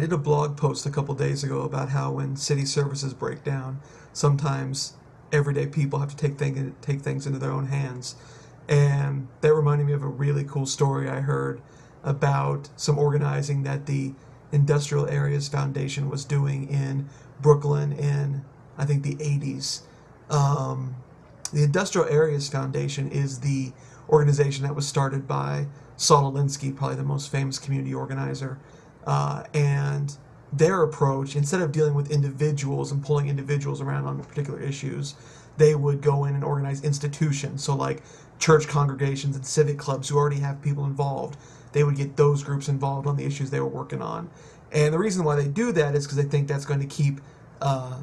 did a blog post a couple days ago about how when city services break down, sometimes everyday people have to take things into their own hands. And that reminded me of a really cool story I heard about some organizing that the Industrial Areas Foundation was doing in Brooklyn in, I think, the 80s. The Industrial Areas Foundation is the organization that was started by Saul Alinsky, probably the most famous community organizer. And their approach, instead of dealing with individuals and pulling individuals around on particular issues, they would go in and organize institutions. So like church congregations and civic clubs who already have people involved, they would get those groups involved on the issues they were working on. And the reason why they do that is because they think that's going to keep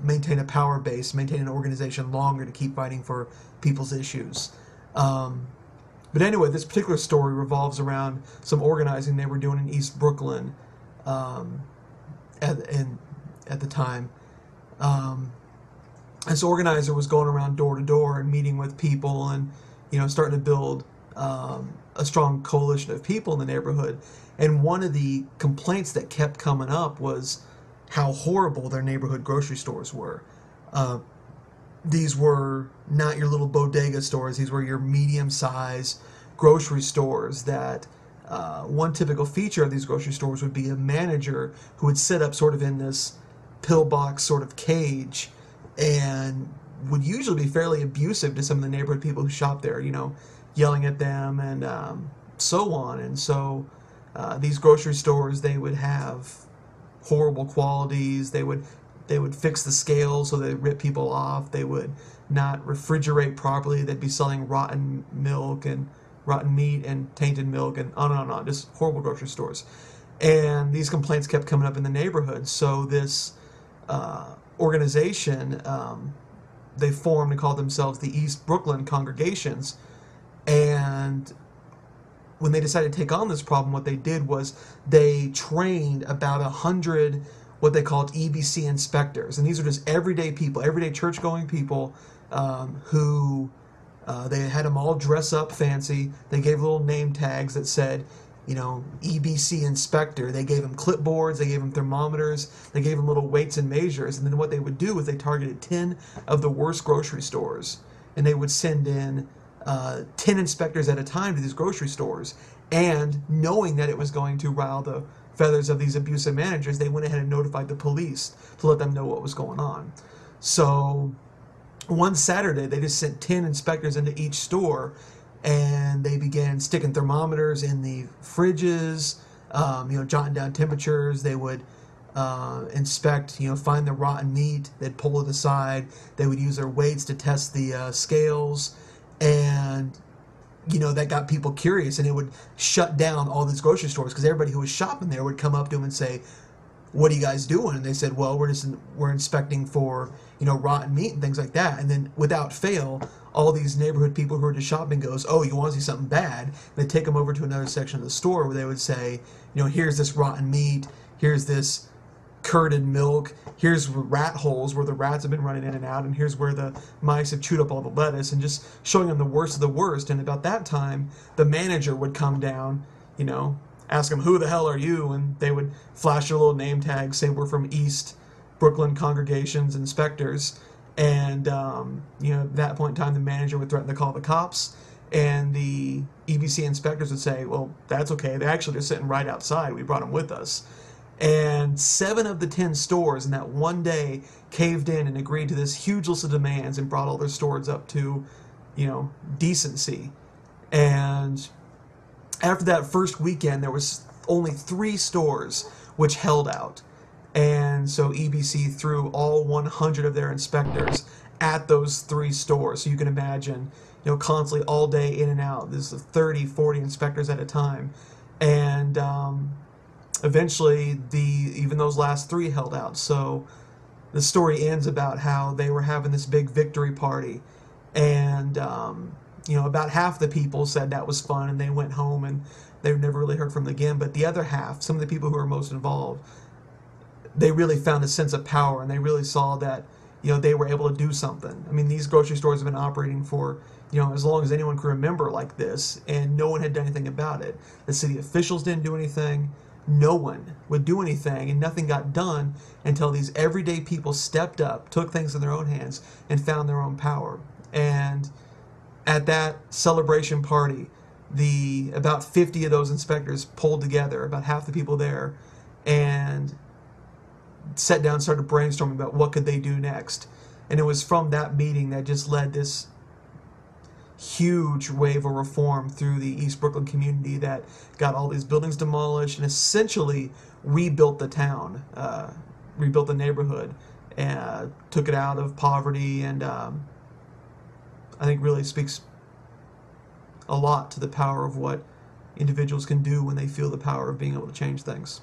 maintain a power base, maintain an organization longer to keep fighting for people's issues. But anyway, this particular story revolves around some organizing they were doing in East Brooklyn at the time. And this organizer was going around door to door and meeting with people and, starting to build a strong coalition of people in the neighborhood. And one of the complaints that kept coming up was how horrible their neighborhood grocery stores were. These were not your little bodega stores. These were your medium-sized grocery stores that one typical feature of these grocery stores would be a manager who would sit up sort of in this pillbox sort of cage and would usually be fairly abusive to some of the neighborhood people who shop there, yelling at them and so on. And so these grocery stores, they would have horrible qualities. They would fix the scales so they rip people off. They would not refrigerate properly. They'd be selling rotten milk and rotten meat and tainted milk and on and on and on. Just horrible grocery stores. And these complaints kept coming up in the neighborhood. So this organization, they formed and called themselves the East Brooklyn Congregations. And when they decided to take on this problem, what they did was they trained about 100 what they called EBC inspectors. And these are just everyday people, everyday church-going people who they had them all dress up fancy. They gave little name tags that said, EBC inspector. They gave them clipboards, they gave them thermometers, they gave them little weights and measures. And then what they would do is they targeted 10 of the worst grocery stores. And they would send in 10 inspectors at a time to these grocery stores. And knowing that it was going to rile the feathers of these abusive managers, they went ahead and notified the police to let them know what was going on. So one Saturday, they just sent 10 inspectors into each store, and they began sticking thermometers in the fridges, jotting down temperatures. They would inspect, find the rotten meat. They'd pull it aside. They would use their weights to test the scales, and that got people curious, and it would shut down all these grocery stores because everybody who was shopping there would come up to them and say, "What are you guys doing?" And they said, "Well, we're inspecting for rotten meat and things like that." And then without fail, all these neighborhood people who are just shopping goes, "Oh, you want to see something bad?" They take them over to another section of the store where they would say, "Here's this rotten meat. Here's this curded milk. Here's rat holes where the rats have been running in and out, and here's where the mice have chewed up all the lettuce," and just showing them the worst of the worst. And about that time, the manager would come down, ask them, "Who the hell are you?" And they would flash their little name tag, say, "We're from East Brooklyn Congregations Inspectors." And, at that point in time, the manager would threaten to call the cops. And the EBC inspectors would say, "Well, that's okay. They're actually just sitting right outside. We brought them with us." And 7 of the 10 stores in that one day caved in and agreed to this huge list of demands and brought all their stores up to, decency. And after that first weekend, there was only 3 stores which held out. And so EBC threw all 100 of their inspectors at those 3 stores. So you can imagine, constantly all day in and out. This is 30, 40 inspectors at a time. And eventually, even those last 3 held out. So the story ends about how they were having this big victory party. And, about half the people said that was fun and they went home and they never really heard from them again. But the other half, some of the people who were most involved, they really found a sense of power and they really saw that, they were able to do something. I mean, these grocery stores have been operating for, as long as anyone can remember like this, and no one had done anything about it. The city officials didn't do anything. no one would do anything, and nothing got done until these everyday people stepped up, took things in their own hands, and found their own power. And at that celebration party, about 50 of those inspectors pulled together, about half the people there, and sat down and started brainstorming about what could they do next. And it was from that meeting that just led this huge wave of reform through the East Brooklyn community that got all these buildings demolished and essentially rebuilt the town, rebuilt the neighborhood, and took it out of poverty, and I think really speaks a lot to the power of what individuals can do when they feel the power of being able to change things.